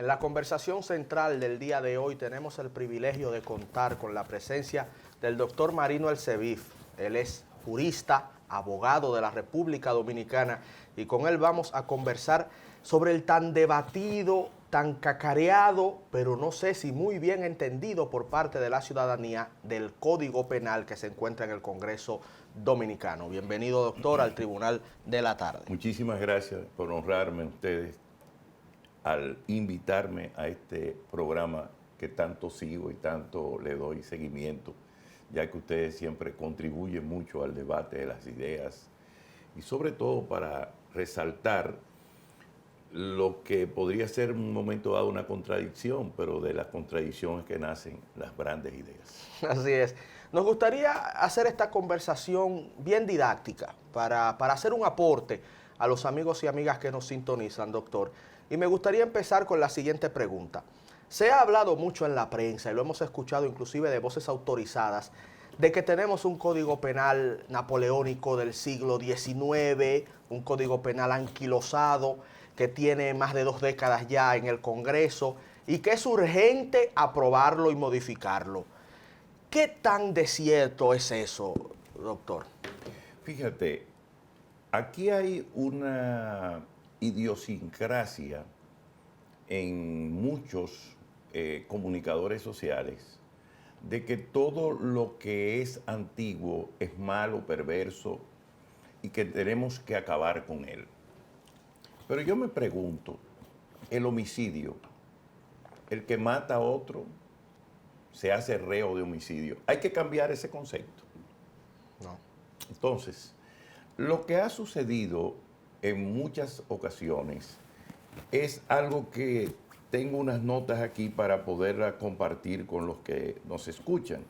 En la conversación central del día de hoy tenemos el privilegio de contar con la presencia del doctor Marino Alcevif. Él es jurista, abogado de la República Dominicana, y con él vamos a conversar sobre el tan debatido, tan cacareado, pero no sé si muy bien entendido por parte de la ciudadanía, del Código Penal que se encuentra en el Congreso Dominicano. Bienvenido, doctor, al Tribunal de la Tarde. Muchísimas gracias por honrarme ustedes al invitarme a este programa que tanto sigo y tanto le doy seguimiento, ya que ustedes siempre contribuyen mucho al debate de las ideas y sobre todo para resaltar lo que podría ser en un momento dado una contradicción, pero de las contradicciones que nacen las grandes ideas. Así es. Nos gustaría hacer esta conversación bien didáctica para hacer un aporte a los amigos y amigas que nos sintonizan, doctor. Y me gustaría empezar con la siguiente pregunta. Se ha hablado mucho en la prensa y lo hemos escuchado inclusive de voces autorizadas de que tenemos un código penal napoleónico del siglo XIX, un código penal anquilosado que tiene más de 2 décadas ya en el Congreso y que es urgente aprobarlo y modificarlo. ¿Qué tan desierto es eso, doctor? Fíjate, aquí hay una idiosincrasia en muchos comunicadores sociales de que todo lo que es antiguo es malo, perverso y que tenemos que acabar con él. Pero yo me pregunto, el homicidio, el que mata a otro se hace reo de homicidio. Hay que cambiar ese concepto. No. Entonces, lo que ha sucedido en muchas ocasiones es algo que tengo unas notas aquí para poderlas compartir con los que nos escuchan.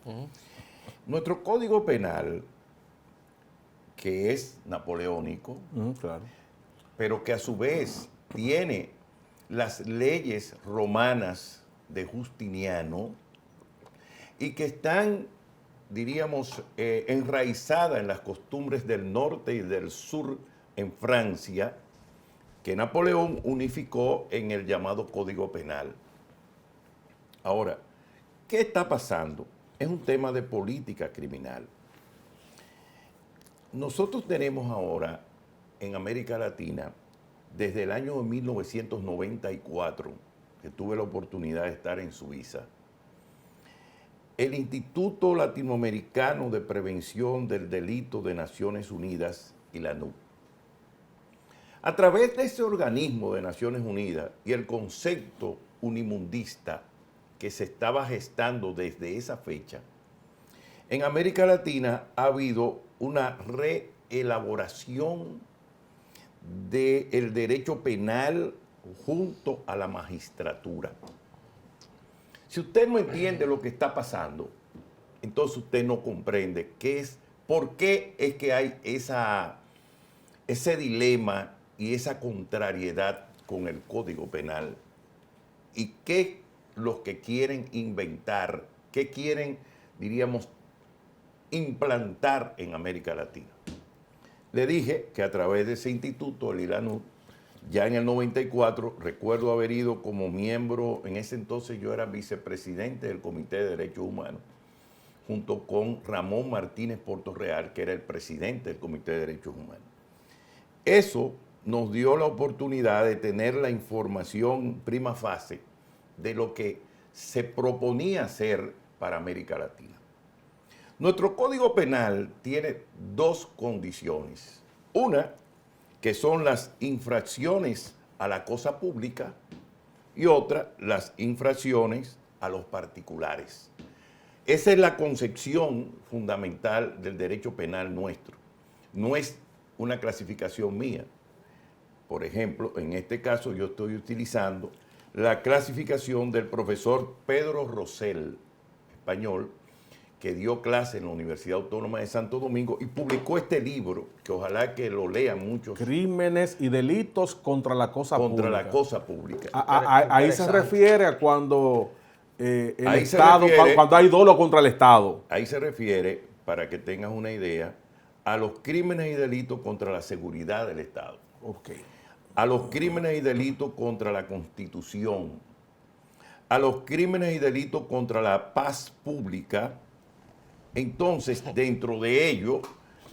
Nuestro Código Penal, que es napoleónico, Claro. pero que a su vez tiene las leyes romanas de Justiniano y que están, diríamos, enraizadas en las costumbres del norte y del sur en Francia, que Napoleón unificó en el llamado Código Penal. Ahora, ¿qué está pasando? Es un tema de política criminal. Nosotros tenemos ahora en América Latina, desde el año 1994, que tuve la oportunidad de estar en Suiza, el Instituto Latinoamericano de Prevención del Delito de Naciones Unidas y la ANUC. A través de ese organismo de Naciones Unidas y el concepto unimundista que se estaba gestando desde esa fecha, en América Latina ha habido una reelaboración del derecho penal junto a la magistratura. Si usted no entiende lo que está pasando, entonces usted no comprende por qué es que hay ese dilema y esa contrariedad con el Código Penal y qué los que quieren inventar, qué quieren, diríamos, implantar en América Latina. Le dije que a través de ese instituto, el ILANUC, ya en el 94, recuerdo haber ido como miembro, en ese entonces yo era vicepresidente del Comité de Derechos Humanos, junto con Ramón Martínez Portorreal, que era el presidente del Comité de Derechos Humanos. Eso nos dio la oportunidad de tener la información prima facie de lo que se proponía hacer para América Latina. Nuestro Código Penal tiene 2 condiciones. Una, que son las infracciones a la cosa pública, y otra, las infracciones a los particulares. Esa es la concepción fundamental del derecho penal nuestro. No es una clasificación mía. Por ejemplo, en este caso yo estoy utilizando la clasificación del profesor Pedro Rosell, español, que dio clase en la Universidad Autónoma de Santo Domingo y publicó este libro, que ojalá que lo lean muchos. Crímenes y delitos contra la cosa pública. Contra la cosa pública. Ahí se refiere a cuando el Ahí se Estado, refiere- cuando hay dolo contra el Estado. Ahí se refiere, para que tengas una idea, a los crímenes y delitos contra la seguridad del Estado, Ok. a los crímenes y delitos contra la Constitución, a los crímenes y delitos contra la paz pública. Entonces, dentro de ello,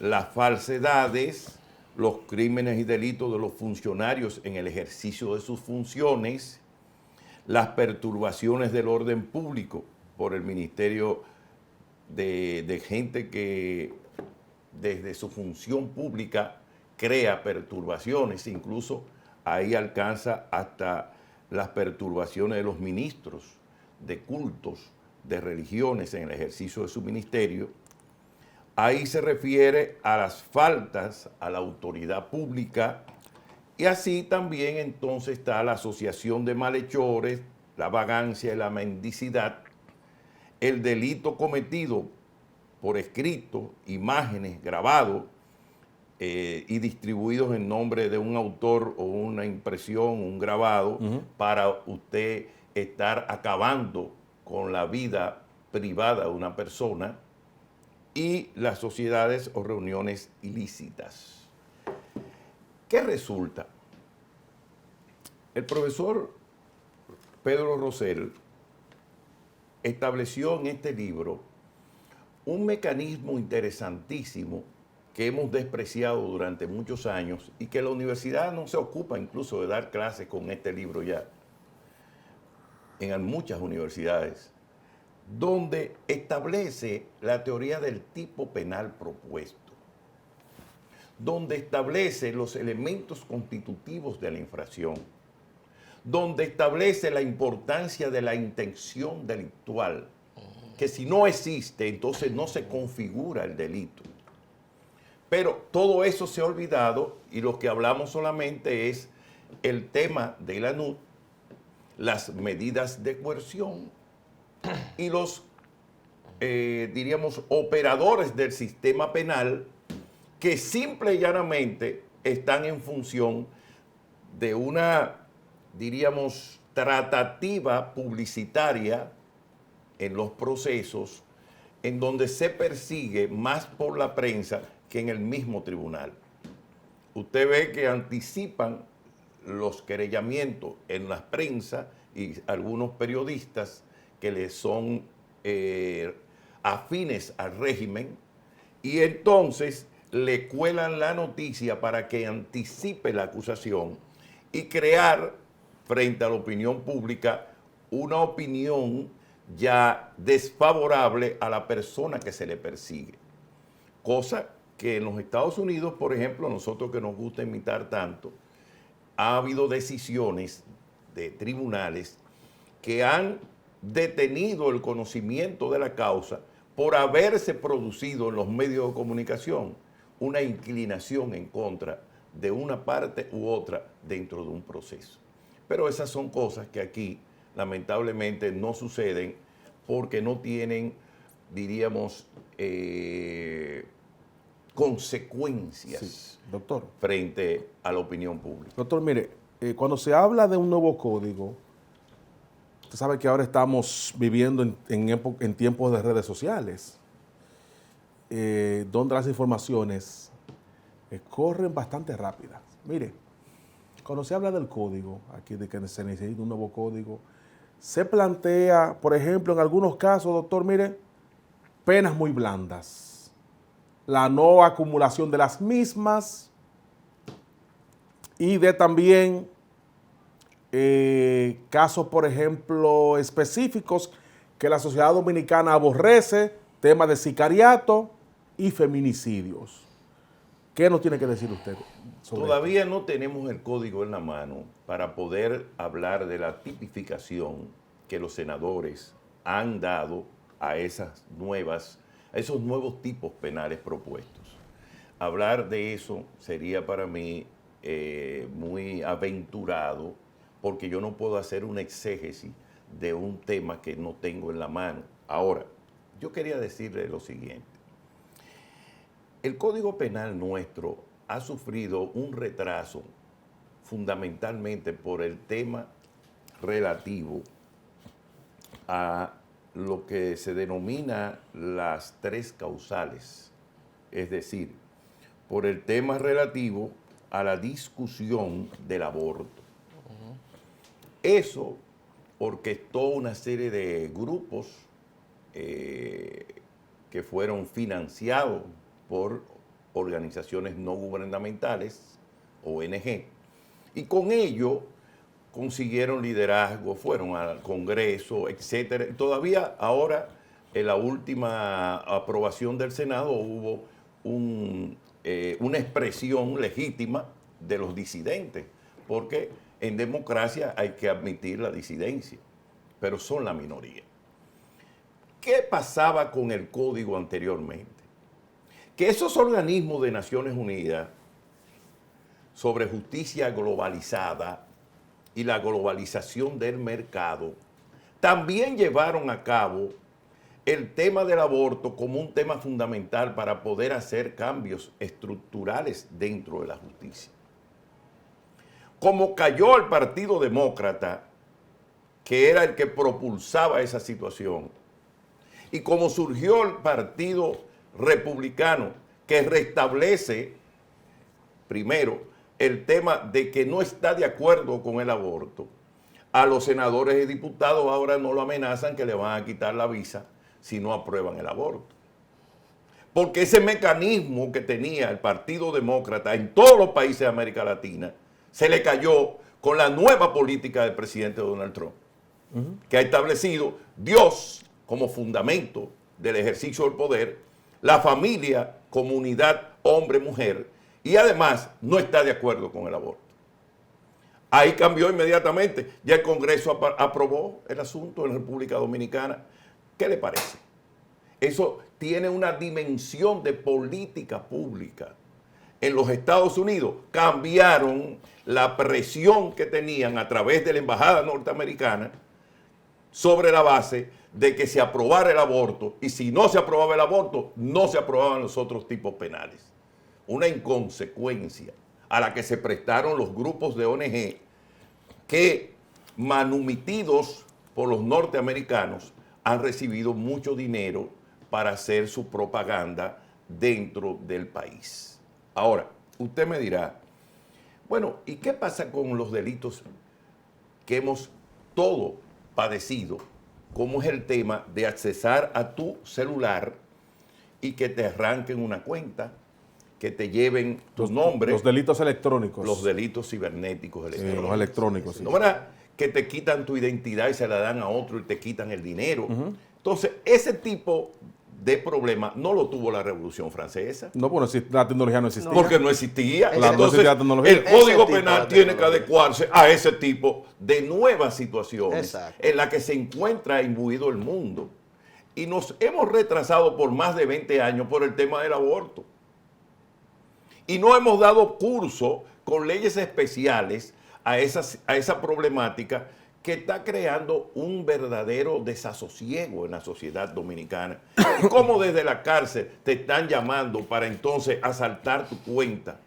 las falsedades, los crímenes y delitos de los funcionarios en el ejercicio de sus funciones, las perturbaciones del orden público por el Ministerio de gente que desde su función pública crea perturbaciones, incluso ahí alcanza hasta las perturbaciones de los ministros de cultos, de religiones en el ejercicio de su ministerio. Ahí se refiere a las faltas a la autoridad pública y así también entonces está la asociación de malhechores, la vagancia y la mendicidad, el delito cometido por escrito, imágenes, grabados y distribuidos en nombre de un autor o una impresión, un grabado, para usted estar acabando con la vida privada de una persona, y las sociedades o reuniones ilícitas. ¿Qué resulta? El profesor Pedro Rosell estableció en este libro un mecanismo interesantísimo que hemos despreciado durante muchos años y que la universidad no se ocupa incluso de dar clases con este libro ya, en muchas universidades, donde establece la teoría del tipo penal propuesto, donde establece los elementos constitutivos de la infracción, donde establece la importancia de la intención delictual, que si no existe, entonces no se configura el delito. Pero todo eso se ha olvidado y lo que hablamos solamente es el tema de la NUT, las medidas de coerción y los, diríamos, operadores del sistema penal que simple y llanamente están en función de una, diríamos, tratativa publicitaria en los procesos en donde se persigue más por la prensa que en el mismo tribunal. Usted ve que anticipan los querellamientos en la prensa y algunos periodistas que les son afines al régimen, y entonces le cuelan la noticia para que anticipe la acusación y crear frente a la opinión pública una opinión ya desfavorable a la persona que se le persigue. Cosa que en los Estados Unidos, por ejemplo, nosotros que nos gusta imitar tanto, ha habido decisiones de tribunales que han detenido el conocimiento de la causa por haberse producido en los medios de comunicación una inclinación en contra de una parte u otra dentro de un proceso. Pero esas son cosas que aquí lamentablemente no suceden porque no tienen, diríamos, consecuencias, sí, doctor, frente a la opinión pública. Doctor, mire, cuando se habla de un nuevo código, usted sabe que ahora estamos viviendo en tiempos de redes sociales, donde las informaciones corren bastante rápidas. Mire, cuando se habla del código, aquí de que se necesita un nuevo código, se plantea, por ejemplo, en algunos casos, doctor, mire, penas muy blandas, la no acumulación de las mismas y de también casos, por ejemplo, específicos que la sociedad dominicana aborrece, temas de sicariato y feminicidios. ¿Qué nos tiene que decir usted sobre Todavía esto? No tenemos el código en la mano para poder hablar de la tipificación que los senadores han dado a esos nuevos tipos penales propuestos. Hablar de eso sería para mí muy aventurado, porque yo no puedo hacer una exégesis de un tema que no tengo en la mano. Ahora, yo quería decirle lo siguiente. El Código Penal nuestro ha sufrido un retraso fundamentalmente por el tema relativo a lo que se denomina las tres causales, es decir, por el tema relativo a la discusión del aborto. Eso orquestó una serie de grupos que fueron financiados por organizaciones no gubernamentales, ONG, y con ello consiguieron liderazgo, fueron al Congreso, etcétera. Todavía ahora, en la última aprobación del Senado, hubo una expresión legítima de los disidentes, porque en democracia hay que admitir la disidencia, pero son la minoría. ¿Qué pasaba con el código anteriormente? Que esos organismos de Naciones Unidas sobre justicia globalizada y la globalización del mercado también llevaron a cabo el tema del aborto como un tema fundamental para poder hacer cambios estructurales dentro de la justicia. Como cayó el Partido Demócrata, que era el que propulsaba esa situación, y como surgió el Partido Republicano, que restablece, primero, el tema de que no está de acuerdo con el aborto, a los senadores y diputados ahora no lo amenazan que le van a quitar la visa si no aprueban el aborto. Porque ese mecanismo que tenía el Partido Demócrata en todos los países de América Latina se le cayó con la nueva política del presidente Donald Trump, que ha establecido Dios como fundamento del ejercicio del poder, la familia, comunidad, hombre, mujer, y además no está de acuerdo con el aborto. Ahí cambió inmediatamente. Ya el Congreso aprobó el asunto en la República Dominicana. ¿Qué le parece? Eso tiene una dimensión de política pública. En los Estados Unidos cambiaron la presión que tenían a través de la embajada norteamericana sobre la base de que se aprobara el aborto, y si no se aprobaba el aborto, no se aprobaban los otros tipos penales. Una inconsecuencia a la que se prestaron los grupos de ONG que, manumitidos por los norteamericanos, han recibido mucho dinero para hacer su propaganda dentro del país. Ahora, usted me dirá, bueno, ¿y qué pasa con los delitos que hemos todo padecido, como es el tema de accesar a tu celular y que te arranquen una cuenta, que te lleven tu nombre? Los delitos electrónicos. Los delitos cibernéticos electrónicos. Los electrónicos, sí. ¿No verdad? Que te quitan tu identidad y se la dan a otro y te quitan el dinero. Entonces, ese tipo de problema no lo tuvo la Revolución Francesa. No, bueno, la tecnología no existía. Porque no existía. Claro, Entonces, no existía la tecnología. el Código Ese tipo Penal de tiene que tecnología. adecuarse a ese tipo de nuevas situaciones Exacto. en las que se encuentra imbuido el mundo. Y nos hemos retrasado por más de 20 años por el tema del aborto. Y no hemos dado curso con leyes especiales a esa problemática que está creando un verdadero desasosiego en la sociedad dominicana. Y cómo desde la cárcel te están llamando para entonces asaltar tu cuenta,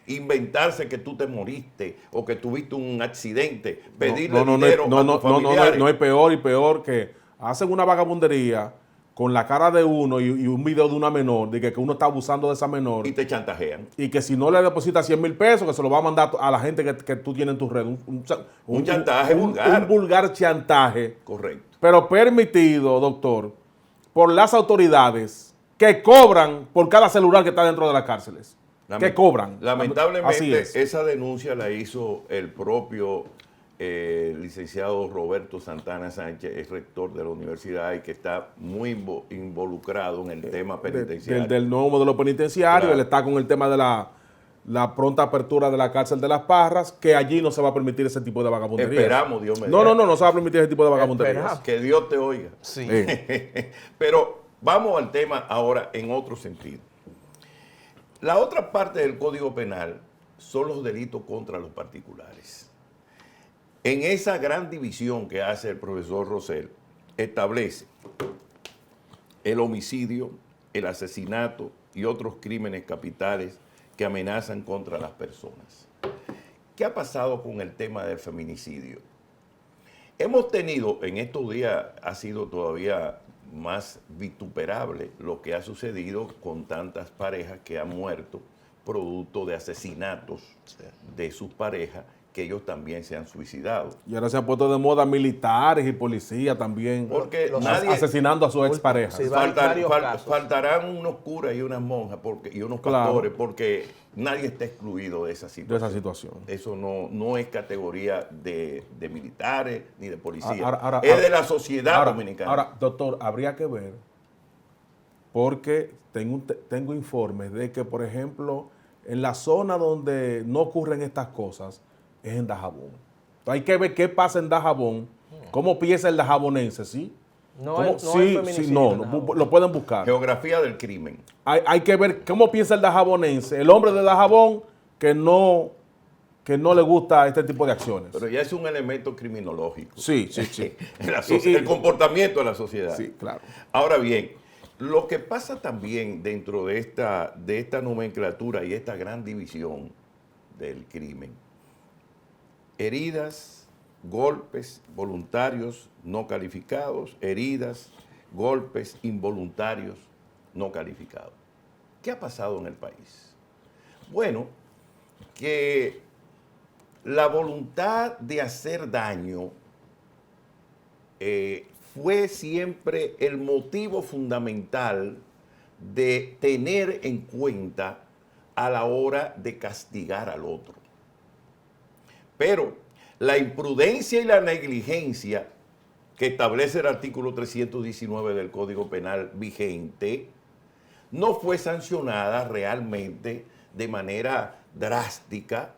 inventarse que tú te moriste o que tuviste un accidente, pedirle dinero a tus familiares. No, es peor y peor que hacen una vagabundería con la cara de uno y un video de una menor, de que uno está abusando de esa menor. Y te chantajean. Y que si no le depositas 100,000 pesos, que se lo va a mandar a la gente que tú tienes en tu red. Un chantaje vulgar. Un vulgar chantaje. Correcto. Pero permitido, doctor, por las autoridades que cobran por cada celular que está dentro de las cárceles. Que cobran. Así Lamentablemente, es. esa denuncia la hizo el propio licenciado Roberto Santana Sánchez, es rector de la universidad y que está muy involucrado en el tema penitenciario. Del nuevo modelo penitenciario. Claro. Él está con el tema de la pronta apertura de la cárcel de Las Parras, que allí no se va a permitir ese tipo de vagabundería. Esperamos, Dios me No se va a permitir ese tipo de vagabundería. Esperamos. Que Dios te oiga. Sí. Pero vamos al tema ahora en otro sentido. La otra parte del Código Penal son los delitos contra los particulares. En esa gran división que hace el profesor Rosell, establece el homicidio, el asesinato y otros crímenes capitales que amenazan contra las personas. ¿Qué ha pasado con el tema del feminicidio? Hemos tenido, en estos días ha sido todavía más vituperable lo que ha sucedido con tantas parejas que han muerto producto de asesinatos de sus parejas que ellos también se han suicidado. Y ahora se han puesto de moda militares y policías también, Porque asesinando a sus exparejas. Sí, varios casos. Faltarán unos curas y unas monjas y unos pastores, porque nadie está excluido de esa situación. Eso no es categoría de militares ni de policías. Es de la sociedad dominicana. Ahora, doctor, habría que ver, porque tengo informes de que, por ejemplo, en la zona donde no ocurren estas cosas es en Dajabón. Entonces hay que ver qué pasa en Dajabón, cómo piensa el dajabonense, ¿sí? No lo pueden buscar. Geografía del crimen. Hay que ver cómo piensa el dajabonense, el hombre de Dajabón que no le gusta este tipo de acciones. Pero ya es un elemento criminológico. Sí. El comportamiento de la sociedad. Sí, claro. Ahora bien, lo que pasa también dentro de esta nomenclatura y esta gran división del crimen, heridas, golpes voluntarios no calificados, heridas, golpes involuntarios no calificados. ¿Qué ha pasado en el país? Bueno, que la voluntad de hacer daño fue siempre el motivo fundamental de tener en cuenta a la hora de castigar al otro. Pero la imprudencia y la negligencia que establece el artículo 319 del Código Penal vigente no fue sancionada realmente de manera drástica.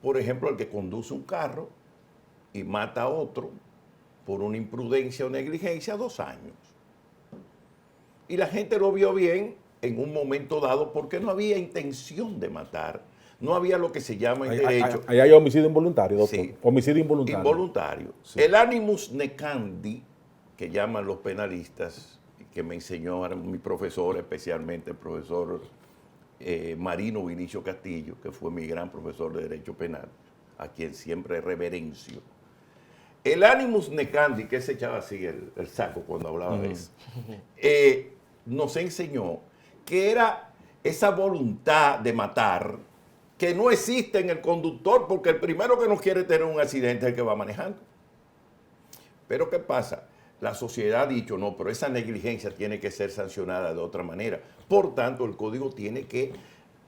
Por ejemplo, el que conduce un carro y mata a otro por una imprudencia o negligencia, 2 años. Y la gente lo vio bien en un momento dado porque no había intención de matar. No había lo que se llama en derecho. Ahí hay homicidio involuntario, doctor. Sí. Homicidio involuntario. Involuntario. Sí. El animus necandi, que llaman los penalistas, que me enseñó mi profesor, especialmente el profesor Marino Vinicio Castillo, que fue mi gran profesor de Derecho Penal, a quien siempre reverencio. El animus necandi, que se echaba así el saco cuando hablaba de eso, nos enseñó que era esa voluntad de matar que no existe en el conductor, porque el primero que no quiere tener un accidente es el que va manejando. Pero ¿qué pasa? La sociedad ha dicho, no, pero esa negligencia tiene que ser sancionada de otra manera. Por tanto, el código tiene que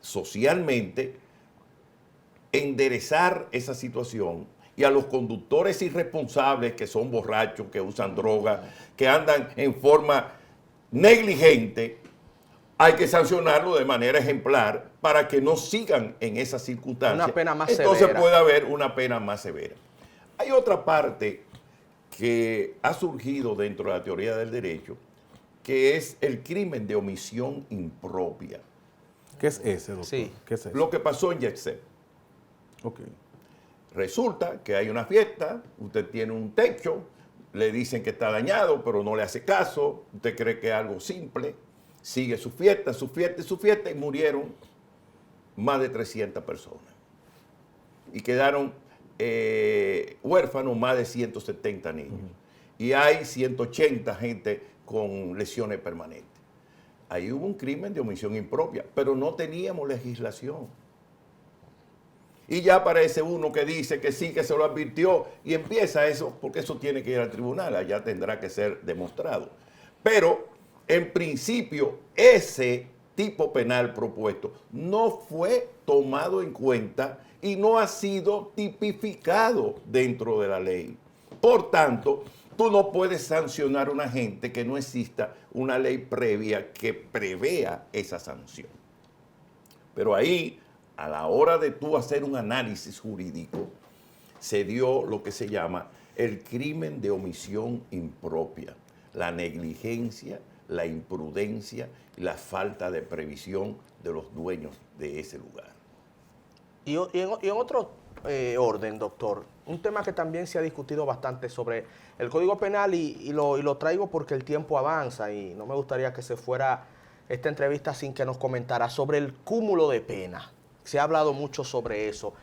socialmente enderezar esa situación, y a los conductores irresponsables que son borrachos, que usan droga, que andan en forma negligente, hay que sancionarlo de manera ejemplar para que no sigan en esas circunstancias. Una pena más severa. severa. Entonces puede haber una pena más severa. Hay otra parte que ha surgido dentro de la teoría del derecho, que es el crimen de omisión impropia. ¿Qué es ese, doctor? Sí. ¿Qué es eso? Lo que pasó en Yexet. Ok. Resulta que hay una fiesta, usted tiene un techo, le dicen que está dañado, pero no le hace caso, usted cree que es algo simple, sigue su fiesta, y murieron más de 300 personas. Y quedaron huérfanos más de 170 niños. Y hay 180 gente con lesiones permanentes. Ahí hubo un crimen de omisión impropia, pero no teníamos legislación. Y ya aparece uno que dice que sí, que se lo advirtió, y empieza eso, porque eso tiene que ir al tribunal, allá tendrá que ser demostrado. Pero, en principio, ese tipo penal propuesto no fue tomado en cuenta y no ha sido tipificado dentro de la ley. Por tanto, tú no puedes sancionar a una gente que no exista una ley previa que prevea esa sanción. Pero ahí, a la hora de tú hacer un análisis jurídico, se dio lo que se llama el crimen de omisión impropia, la negligencia, la imprudencia y la falta de previsión de los dueños de ese lugar. Y en otro orden, doctor, un tema que también se ha discutido bastante sobre el Código Penal y lo traigo porque el tiempo avanza y no me gustaría que se fuera esta entrevista sin que nos comentara sobre el cúmulo de pena. Se ha hablado mucho sobre eso.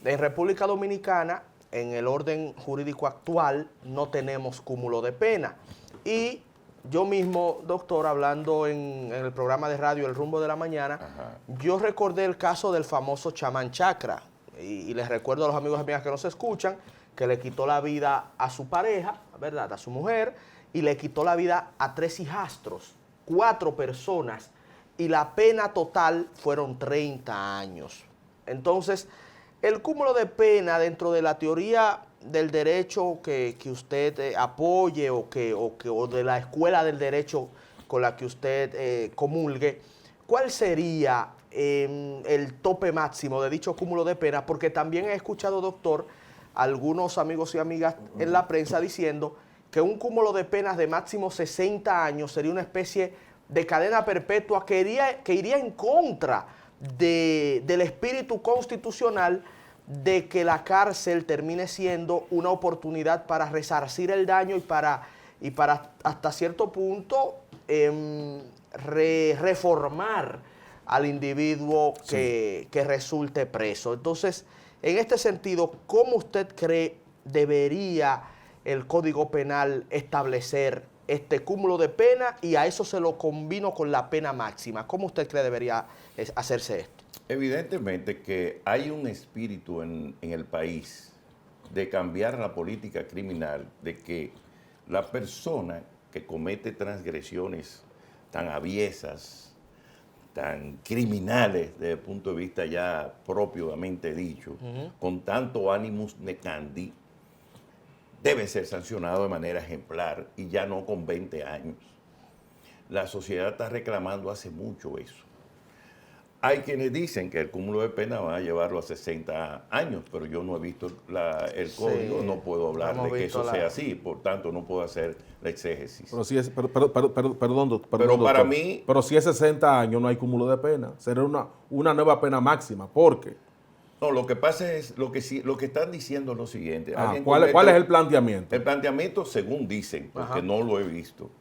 En República Dominicana, en el orden jurídico actual, no tenemos cúmulo de pena. Y yo mismo, doctor, hablando en el programa de radio El Rumbo de la Mañana, yo recordé el caso del famoso chamán Chacra, y les recuerdo a los amigos y amigas que nos escuchan, que le quitó la vida a su pareja, ¿verdad?, a su mujer, y le quitó la vida a 3 hijastros, 4 personas, y la pena total fueron 30 años. Entonces, el cúmulo de pena dentro de la teoría del derecho que usted apoye o de la escuela del derecho con la que usted comulgue, ¿cuál sería el tope máximo de dicho cúmulo de pena? Porque también he escuchado, doctor, algunos amigos y amigas en la prensa diciendo que un cúmulo de penas de máximo 60 años sería una especie de cadena perpetua que iría en contra del espíritu constitucional de que la cárcel termine siendo una oportunidad para resarcir el daño y para hasta cierto punto reformar al individuo que resulte preso. Entonces, en este sentido, ¿cómo usted cree debería el Código Penal establecer este cúmulo de pena y a eso se lo combino con la pena máxima? ¿Cómo usted cree debería hacerse esto? Evidentemente que hay un espíritu en el país de cambiar la política criminal, de que la persona que comete transgresiones tan aviesas, tan criminales desde el punto de vista ya propiamente dicho, con tanto animus necandi, debe ser sancionado de manera ejemplar y ya no con 20 años. La sociedad está reclamando hace mucho eso. Hay quienes dicen que el cúmulo de pena va a llevarlo a 60 años, pero yo no he visto el código, no puedo hablar de que eso sea así, por tanto no puedo hacer la exégesis. Pero si es, perdón, doctor, para mí... Pero si es 60 años no hay cúmulo de pena, será una nueva pena máxima, ¿por qué? No, lo que pasa es, lo que están diciendo es lo siguiente. ¿Cuál es el planteamiento? El planteamiento, según dicen, porque no lo he visto,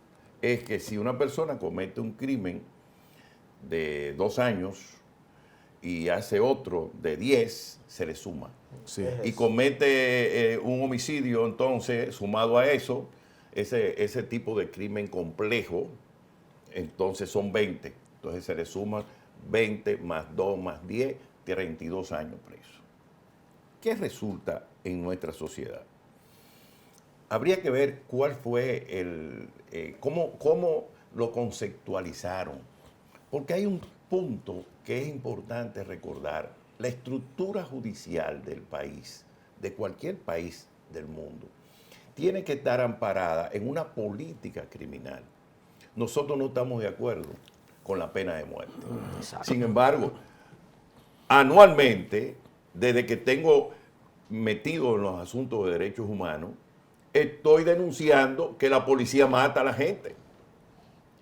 es que si una persona comete un crimen de 2 años y hace otro de 10, se le suma. Sí. Y comete un homicidio, entonces, sumado a eso, ese tipo de crimen complejo, entonces son 20. Entonces se le suma 20 más 2 más 10, 32 años preso. ¿Qué resulta en nuestra sociedad? Habría que ver cuál fue cómo lo conceptualizaron. Porque hay un punto que es importante recordar. La estructura judicial del país, de cualquier país del mundo, tiene que estar amparada en una política criminal. Nosotros no estamos de acuerdo con la pena de muerte. Sin embargo, anualmente, desde que tengo metido en los asuntos de derechos humanos, estoy denunciando que la policía mata a la gente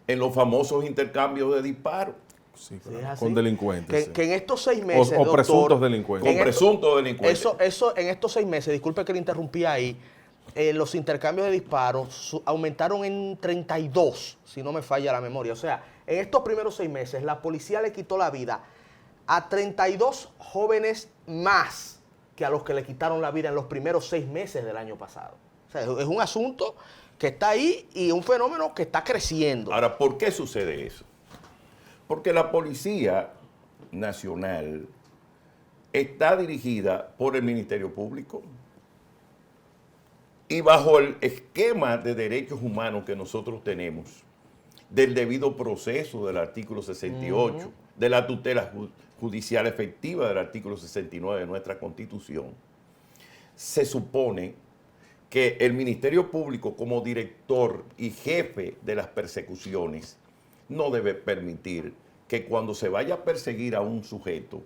en los famosos intercambios de disparos. Sí, claro, con delincuentes. Que en estos 6 meses, o presuntos delincuentes. Con presuntos delincuentes. Eso, en estos 6 meses, disculpe que le interrumpí ahí, los intercambios de disparos aumentaron en 32, si no me falla la memoria. O sea, en estos primeros 6 meses, la policía le quitó la vida a 32 jóvenes más que a los que le quitaron la vida en los primeros 6 meses del año pasado. O sea, es un asunto que está ahí y un fenómeno que está creciendo. Ahora, ¿por qué sucede eso? Porque la Policía Nacional está dirigida por el Ministerio Público y bajo el esquema de derechos humanos que nosotros tenemos, del debido proceso del artículo 68, de la tutela judicial efectiva del artículo 69 de nuestra Constitución, se supone que el Ministerio Público, como director y jefe de las persecuciones, no debe permitir que cuando se vaya a perseguir a un sujeto,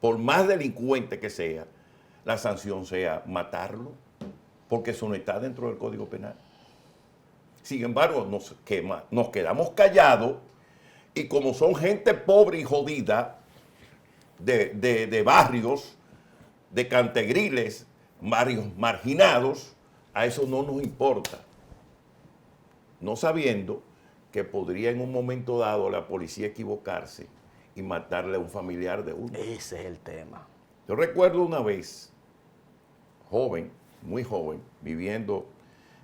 por más delincuente que sea, la sanción sea matarlo, porque eso no está dentro del Código Penal. Sin embargo, nos quedamos callados y como son gente pobre y jodida de barrios, de cantegriles, barrios marginados, a eso no nos importa. No sabiendo que podría en un momento dado la policía equivocarse y matarle a un familiar de uno. Ese es el tema. Yo recuerdo una vez, joven, muy joven, viviendo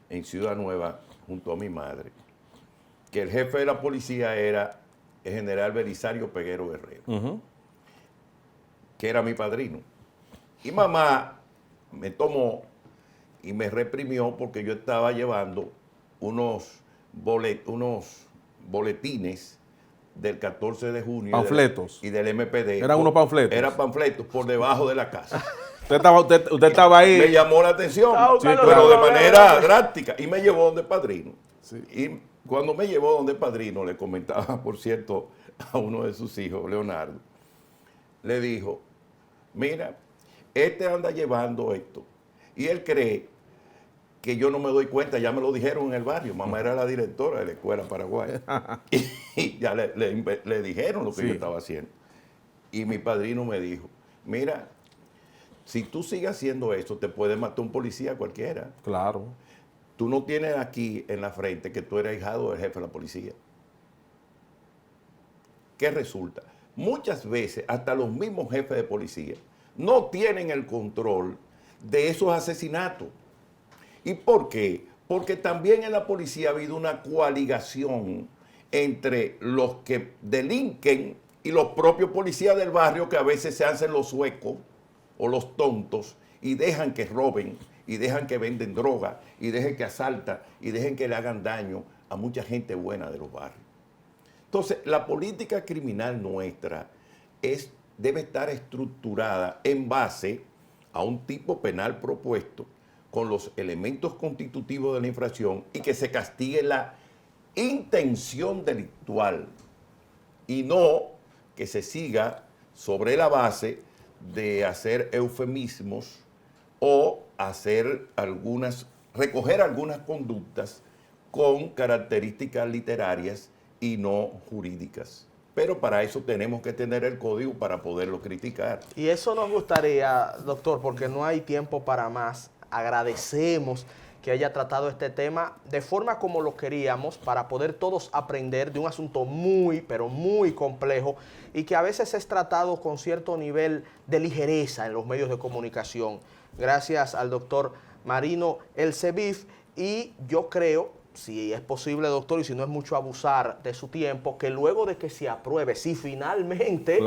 en Ciudad Nueva junto a mi madre, que el jefe de la policía era el general Belisario Peguero Guerrero, que era mi padrino. Y mamá me tomó y me reprimió porque yo estaba llevando unos boletines del 14 de junio Panfletos. y del MPD. Eran unos panfletos. Eran panfletos por debajo de la casa. Usted estaba ahí. Me llamó la atención, Sí, pero claro. de manera drástica. Y me llevó donde padrino. Sí. Y cuando me llevó donde padrino, le comentaba, por cierto, a uno de sus hijos, Leonardo, le dijo, mira, este anda llevando esto. Y él cree que yo no me doy cuenta, ya me lo dijeron en el barrio. Mamá era la directora de la escuela paraguaya. Y ya le dijeron lo que Sí. yo estaba haciendo. Y mi padrino me dijo, mira, si tú sigues haciendo esto, te puede matar un policía cualquiera. Claro. Tú no tienes aquí en la frente que tú eres ahijado del jefe de la policía. ¿Qué resulta? Muchas veces, hasta los mismos jefes de policía no tienen el control de esos asesinatos. ¿Y por qué? Porque también en la policía ha habido una coaligación entre los que delinquen y los propios policías del barrio, que a veces se hacen los suecos o los tontos y dejan que roben y dejan que venden droga y dejen que asaltan y dejen que le hagan daño a mucha gente buena de los barrios. Entonces, la política criminal nuestra debe estar estructurada en base a un tipo penal propuesto con los elementos constitutivos de la infracción y que se castigue la intención delictual y no que se siga sobre la base de hacer eufemismos o recoger algunas conductas con características literarias y no jurídicas. Pero para eso tenemos que tener el código para poderlo criticar. Y eso nos gustaría, doctor, porque no hay tiempo para más. Agradecemos que haya tratado este tema de forma como lo queríamos, para poder todos aprender de un asunto muy, pero muy complejo y que a veces es tratado con cierto nivel de ligereza en los medios de comunicación. Gracias al doctor Marino Elsevif, y yo creo, si es posible, doctor, y si no es mucho abusar de su tiempo, que luego de que se apruebe, si finalmente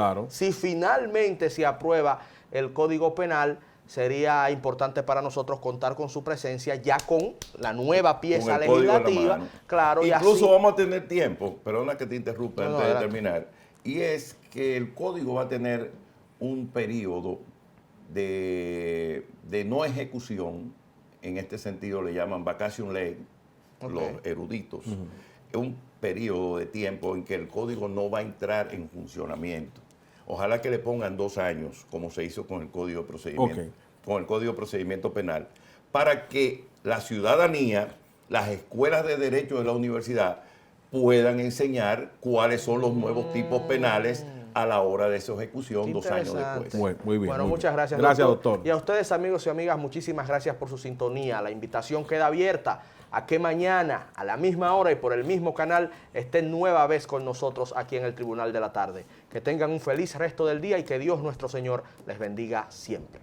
se aprueba el Código Penal, sería importante para nosotros contar con su presencia ya con la nueva pieza legislativa. Claro, incluso y así, vamos a tener tiempo, perdona que te interrumpa No, antes de adelante. terminar, y es que el código va a tener un periodo de no ejecución, en este sentido le llaman vacation legis, los eruditos, un periodo de tiempo en que el código no va a entrar en funcionamiento. Ojalá que le pongan 2 años, como se hizo con el Código de Procedimiento, con el Código de Procedimiento Penal, para que la ciudadanía, las escuelas de derecho de la universidad puedan enseñar cuáles son los nuevos tipos penales a la hora de su ejecución 2 años después. Muy bien. Bueno, muy muchas bien. gracias, Gracias, doctor. Y a ustedes, amigos y amigas, muchísimas gracias por su sintonía. La invitación queda abierta a que mañana, a la misma hora y por el mismo canal, estén nueva vez con nosotros aquí en el Tribunal de la Tarde. Que tengan un feliz resto del día y que Dios nuestro Señor les bendiga siempre.